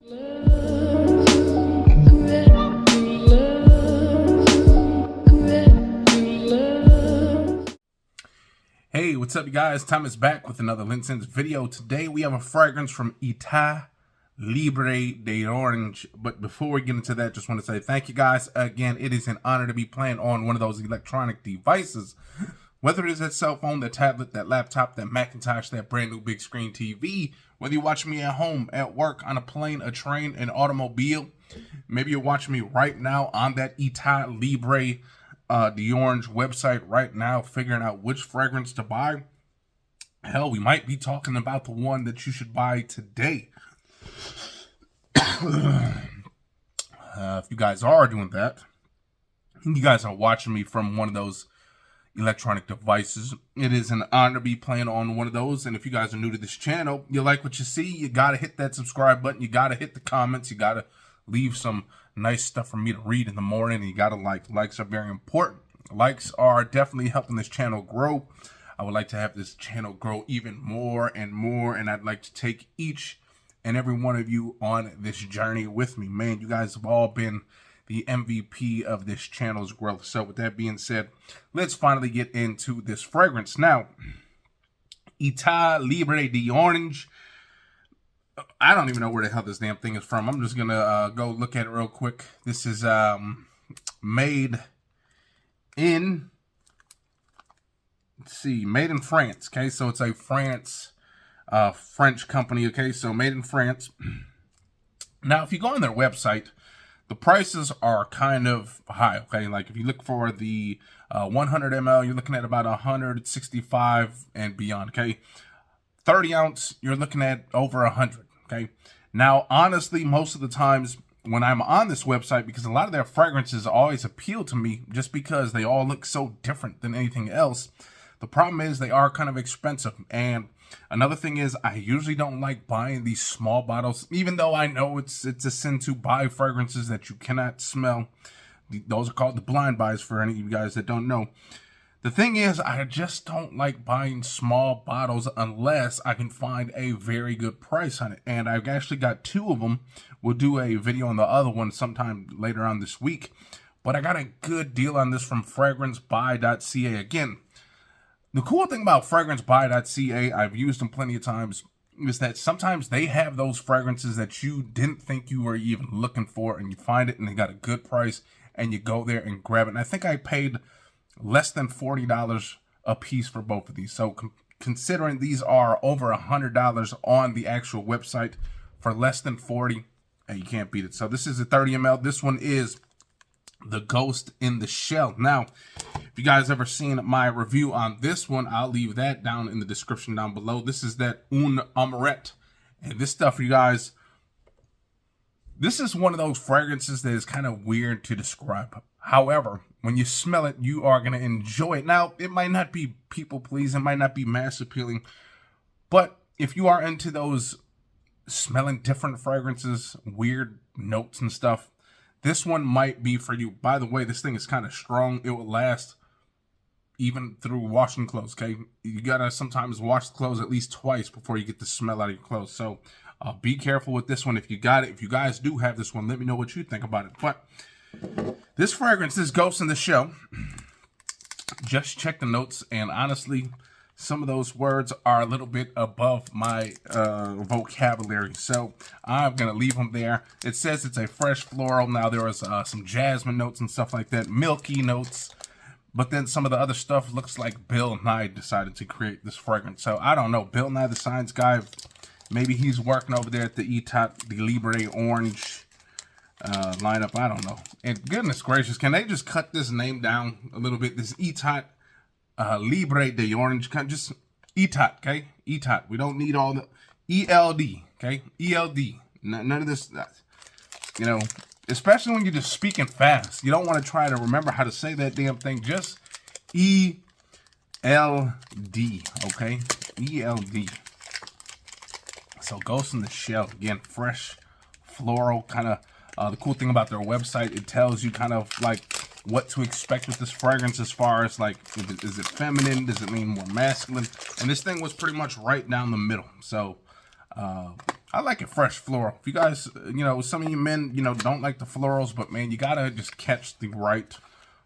Hey, what's up, you guys? Tom is back with another LinScents video. Today we have a fragrance from Etat Libre de Orange. But before we get into that, just want to say thank you guys again. It is an honor to be playing on one of those electronic devices. Whether it is that cell phone, that tablet, that laptop, that Macintosh, that brand new big screen TV, whether you're watching me at home, at work, on a plane, a train, an automobile, maybe you're watching me right now on that Etat Libre the Orange website right now, figuring out which fragrance to buy. Hell, we might be talking about the one that you should buy today. If you guys are doing that, you guys are watching me from one of those electronic devices, it is an honor to be playing on one of those. And if you guys are new to this channel, you like what you see, you gotta hit that subscribe button, you gotta hit the comments, you gotta leave some nice stuff for me to read in the morning, and you gotta like. Likes are very important. Likes are definitely helping this channel grow. I would like to have this channel grow even more and more, and I'd like to take each and every one of you on this journey with me. Man, you guys have all been the MVP of this channel's growth. So with that being said, let's finally get into this fragrance. Now, Etat Libre de Orange. I don't even know where the hell this damn thing is from. I'm just gonna go look at it real quick. This is made in, let's see, made in France. Okay, so it's a French company. Okay, so made in France. Now, if you go on their website, the prices are kind of high. Okay, like if you look for the 100 ml, you're looking at about 165 and beyond. Okay. 30 ounce, you're looking at over 100, okay? Now, honestly, most of the times when I'm on this website, because a lot of their fragrances always appeal to me just because they all look so different than anything else, the problem is they are kind of expensive. And another thing is I usually don't like buying these small bottles, even though I know it's a sin to buy fragrances that you cannot smell. Those are called the blind buys for any of you guys that don't know. The thing is, I just don't like buying small bottles unless I can find a very good price on it. And I've actually got two of them. We'll do a video on the other one sometime later on this week. But I got a good deal on this from fragrancebuy.ca. Again, the cool thing about fragrancebuy.ca, I've used them plenty of times, is that sometimes they have those fragrances that you didn't think you were even looking for, and you find it and they got a good price, and you go there and grab it. And I think I paid less than $40 a piece for both of these. So considering these are over $100 on the actual website for less than 40, and you can't beat it. So this is a 30 ml. This one is the Ghost in the Shell. Now, if you guys ever seen my review on this one, I'll leave that down in the description down below. This is that Un Amourette. And this stuff, you guys, this is one of those fragrances that is kind of weird to describe. However, when you smell it, you are going to enjoy it. Now, it might not be people-pleasing, it might not be mass-appealing, but if you are into those smelling different fragrances, weird notes and stuff, this one might be for you. By the way, this thing is kind of strong. It will last even through washing clothes, okay? You got to sometimes wash the clothes at least twice before you get the smell out of your clothes. So be careful with this one if you got it. If you guys do have this one, let me know what you think about it. But this fragrance, this Ghost in the Shell, just check the notes, and honestly, some of those words are a little bit above my vocabulary, so I'm going to leave them there. It says it's a fresh floral. Now, there was some jasmine notes and stuff like that, milky notes, but then some of the other stuff looks like Bill Nye decided to create this fragrance. So, I don't know. Bill Nye, the science guy, maybe he's working over there at the Etat Libre Orange lineup. I don't know. And goodness gracious, can they just cut this name down a little bit? This Etat Libre de Orange, just Etat, okay? Etat. We don't need all the ELD, okay? ELD. None of this, you know, especially when you're just speaking fast. You don't want to try to remember how to say that damn thing. Just ELD, okay? ELD. So Ghost in the Shell, again, fresh, floral, kind of. The cool thing about their website, it tells you kind of like what to expect with this fragrance as far as like, is it feminine? Does it mean more masculine? And this thing was pretty much right down the middle. So I like it fresh floral. If you guys, some of you men, don't like the florals, but man, you gotta just catch the right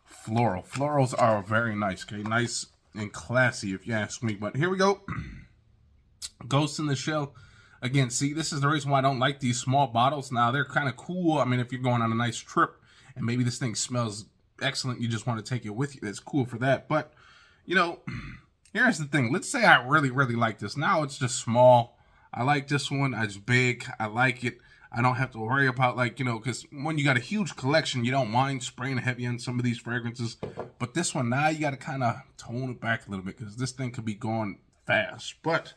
floral. Florals are very nice, okay? Nice and classy, if you ask me. But here we go. Ghost in the Shell. Again, see, this is the reason why I don't like these small bottles. Now, they're kind of cool. I mean, if you're going on a nice trip and maybe this thing smells excellent, you just want to take it with you. That's cool for that. But, here's the thing. Let's say I really, really like this. Now it's just small. I like this one. It's big. I like it. I don't have to worry about, because when you got a huge collection, you don't mind spraying heavy on some of these fragrances. But this one, now you got to kind of tone it back a little bit because this thing could be going fast. But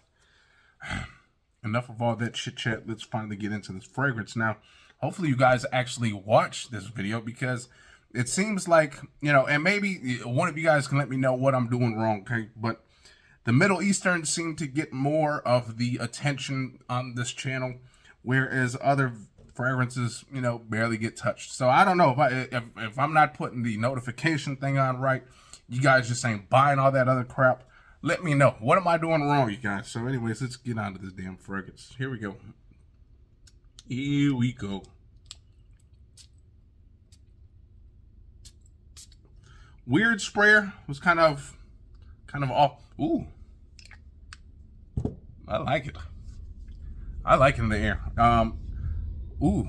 enough of all that chit chat. Let's finally get into this fragrance. Now, hopefully you guys actually watch this video because it seems like, and maybe one of you guys can let me know what I'm doing wrong, okay? But the Middle Eastern seem to get more of the attention on this channel, whereas other fragrances, barely get touched. So I don't know if I'm not putting the notification thing on right, you guys just ain't buying all that other crap. Let me know. What am I doing wrong, you guys? So anyways, let's get on to this damn fragrance. Here we go. Here we go. Weird sprayer. Was kind of off. Ooh. I like it. I like it in the air. Ooh.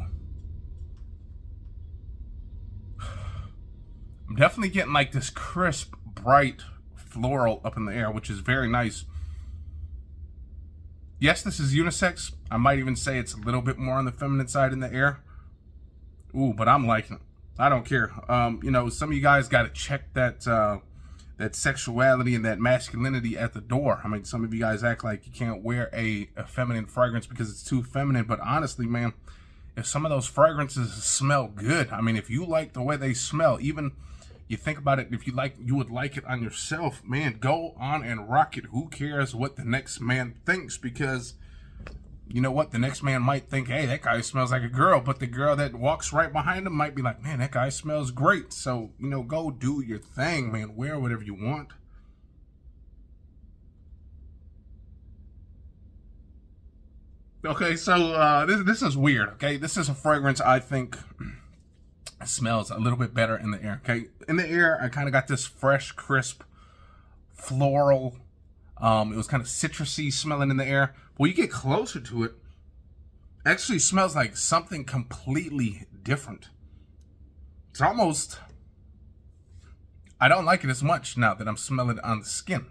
I'm definitely getting like this crisp, bright floral up in the air, which is very nice. Yes, this is unisex. I might even say it's a little bit more on the feminine side in the air. Ooh, but I'm liking it. I don't care. Some of you guys got to check that that sexuality and that masculinity at the door. I mean, some of you guys act like you can't wear a feminine fragrance because it's too feminine. But honestly, man, if some of those fragrances smell good, I mean, if you like the way they smell, even you think about it, if you would like it on yourself, man, go on and rock it. Who cares what the next man thinks? Because you know what? The next man might think, hey, that guy smells like a girl. But the girl that walks right behind him might be like, man, that guy smells great. So, go do your thing, man. Wear whatever you want. Okay, so this is weird, okay? This is a fragrance I think smells a little bit better in the air, okay? In the air, I kind of got this fresh, crisp, floral. It was kind of citrusy smelling in the air. When you get closer to it, actually smells like something completely different. It's almost, I don't like it as much now that I'm smelling it on the skin.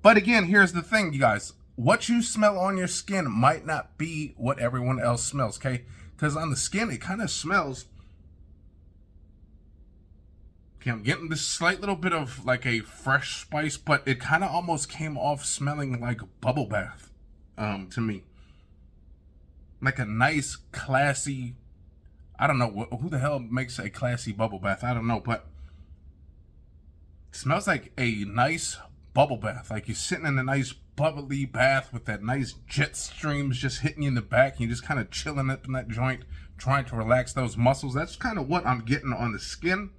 But again, here's the thing, you guys. What you smell on your skin might not be what everyone else smells, okay? Because on the skin, it kind of smells. Okay, I'm getting this slight little bit of like a fresh spice, but it kind of almost came off smelling like a bubble bath to me. Like a nice, classy, I don't know, who the hell makes a classy bubble bath? I don't know, but it smells like a nice bubble bath. Like you're sitting in a nice bubbly bath with that nice jet streams just hitting you in the back. And you're just kind of chilling up in that joint, trying to relax those muscles. That's kind of what I'm getting on the skin,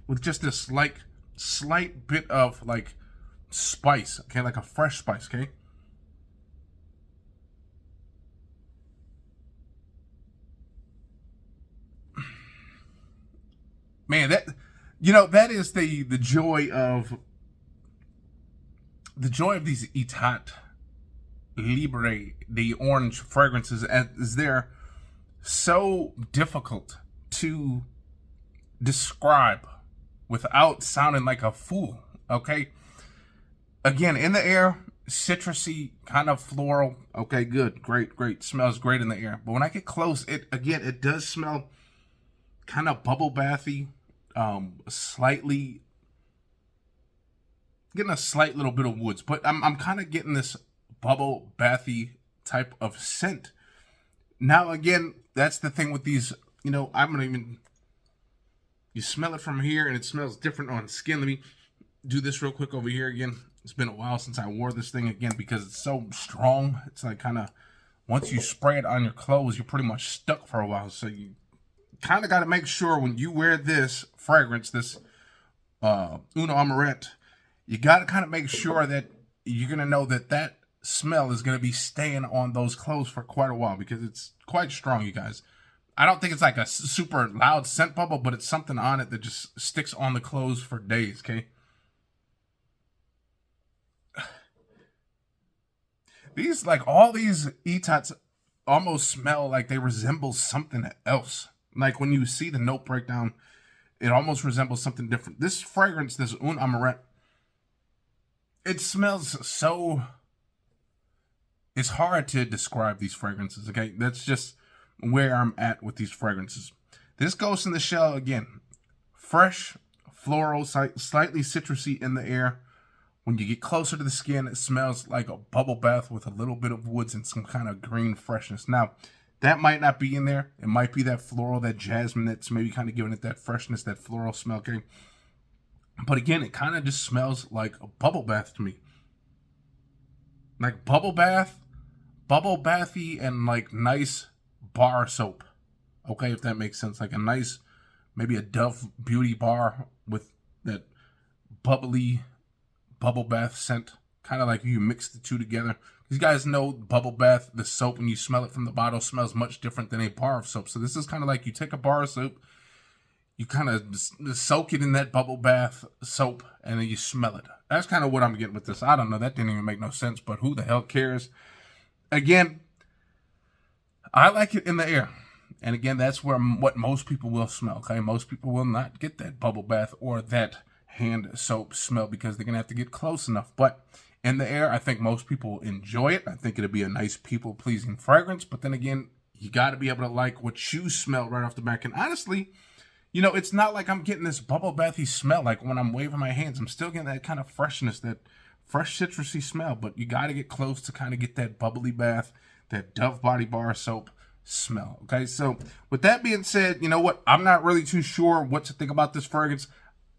with just this like slight bit of like spice, okay, like a fresh spice, okay. Man, that is the joy of these Etat Libre, the orange fragrances, as they're so difficult to describe without sounding like a fool, okay? Again, in the air, citrusy, kind of floral. Okay, good, great. Smells great in the air. But when I get close, it does smell kind of bubble bathy, slightly, getting a slight little bit of woods. But I'm kind of getting this bubble bathy type of scent. Now, again, that's the thing with these, I'm going to even, you smell it from here and it smells different on skin. Let me do this real quick over here again. It's been a while since I wore this thing again because it's so strong. It's like kind of, once you spray it on your clothes, you're pretty much stuck for a while. So you kind of got to make sure when you wear this fragrance, this Uno Amaret, you got to kind of make sure that you're going to know that smell is going to be staying on those clothes for quite a while because it's quite strong, you guys. I don't think it's like a super loud scent bubble, but it's something on it that just sticks on the clothes for days, okay? These, like, all these Etats almost smell like they resemble something else. Like, when you see the note breakdown, it almost resembles something different. This fragrance, this Un Amaret, it smells so... It's hard to describe these fragrances, okay? That's just where I'm at with these fragrances. This Ghost in the Shell, again, fresh, floral, slightly citrusy in the air. When you get closer to the skin, it smells like a bubble bath with a little bit of woods and some kind of green freshness. Now, that might not be in there. It might be that floral, that jasmine that's maybe kind of giving it that freshness, that floral smell, okay? But again, it kind of just smells like a bubble bath to me. Like bubble bathy and like nice bar soap. Okay, if that makes sense. Like a nice, maybe a Dove Beauty bar with that bubbly bubble bath scent. Kind of like you mix the two together. You guys know bubble bath, the soap, when you smell it from the bottle, smells much different than a bar of soap. So this is kind of like you take a bar of soap, you kind of soak it in that bubble bath soap, and then you smell it. That's kind of what I'm getting with this. I don't know. That didn't even make no sense, but who the hell cares? Again, I like it in the air. And again, that's what most people will smell, okay? Most people will not get that bubble bath or that hand soap smell because they're going to have to get close enough. But in the air, I think most people enjoy it. I think it'll be a nice people-pleasing fragrance. But then again, you got to be able to like what you smell right off the back. And honestly, you know, it's not like I'm getting this bubble bathy smell. Like when I'm waving my hands, I'm still getting that kind of freshness, that fresh citrusy smell. But you got to get close to kind of get that bubbly bath, that Dove Body Bar Soap smell. Okay, so with that being said, you know what? I'm not really too sure what to think about this fragrance.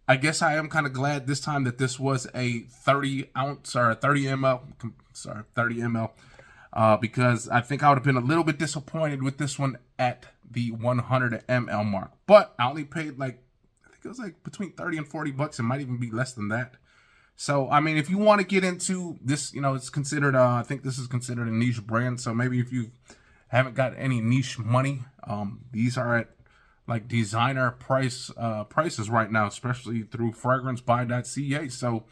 I guess I am kind of glad this time that this was a 30 ml, because I think I would have been a little bit disappointed with this one at the 100 ml mark. But I only paid like, I think it was like between 30 and 40 bucks. It might even be less than that. So, I mean, if you want to get into this, you know, it's considered, I think this is considered a niche brand. So maybe if you haven't got any niche money, these are at like designer prices right now, especially through fragrancebuy.ca. So,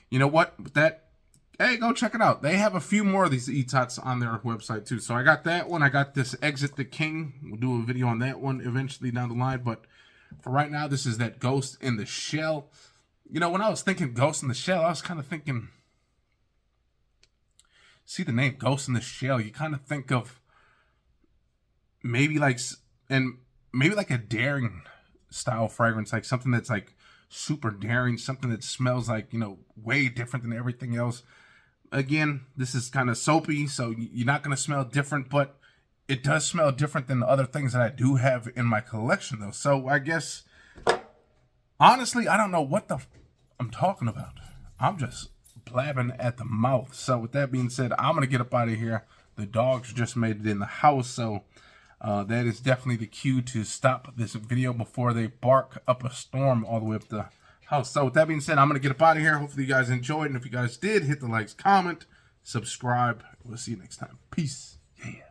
you know what? With that, hey, go check it out. They have a few more of these Etats on their website too. So I got that one. I got this Exit the King. We'll do a video on that one eventually down the line. But for right now, this is that Ghost in the Shell. You know, when I was thinking Ghost in the Shell, I was kind of thinking, see the name Ghost in the Shell, you kind of think of maybe like a daring style fragrance, like something that's like super daring, something that smells like, you know, way different than everything else. Again, this is kind of soapy, so you're not going to smell different, but it does smell different than the other things that I do have in my collection, though. So I guess, honestly, I don't know what I'm talking about. I'm just blabbing at the mouth. So with that being said, I'm going to get up out of here. The dogs just made it in the house, so that is definitely the cue to stop this video before they bark up a storm all the way up the house. So with that being said, I'm going to get up out of here. Hopefully you guys enjoyed. And if you guys did, hit the likes, comment, subscribe. We'll see you next time. Peace. Yeah.